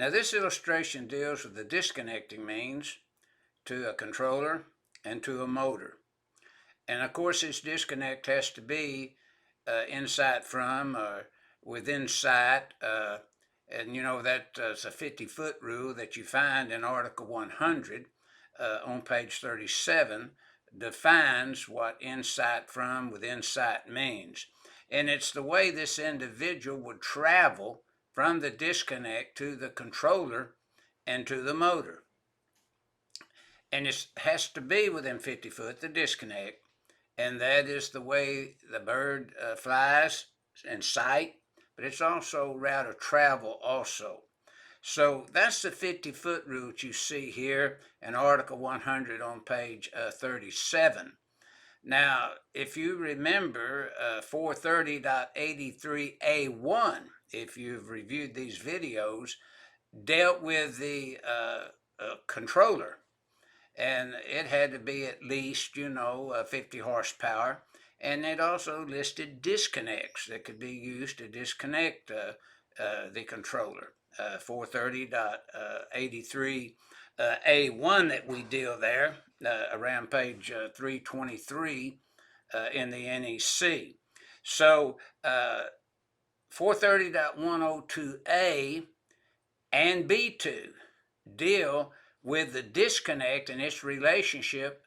Now this illustration deals with the disconnecting means to a controller and to a motor. And of course this disconnect has to be in sight from or within sight. And you know that's a 50-foot rule that you find in Article 100 on page 37, defines what in sight from, within sight means. And it's the way this individual would travel from the disconnect to the controller and to the motor. And it has to be within 50 foot, the disconnect, and that is the way the bird flies in sight, but it's also route of travel also. So that's the 50-foot rule you see here in Article 100 on page 37. Now, if you remember 430.83A1, if you've reviewed these videos, dealt with the controller. And it had to be at least, 50 horsepower. And it also listed disconnects that could be used to disconnect the controller. 430.83A1 that we deal there around page 323 in the NEC. So 430.102A and B2 deal with the disconnect and its relationship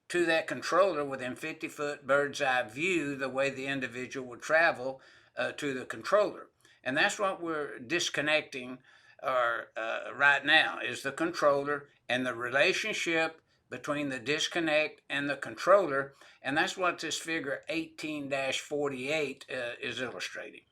to that controller within 50-foot bird's eye view, the way the individual would travel to the controller. And that's what we're disconnecting right now, is the controller and the relationship between the disconnect and the controller. And that's what this figure 18-48 is illustrating.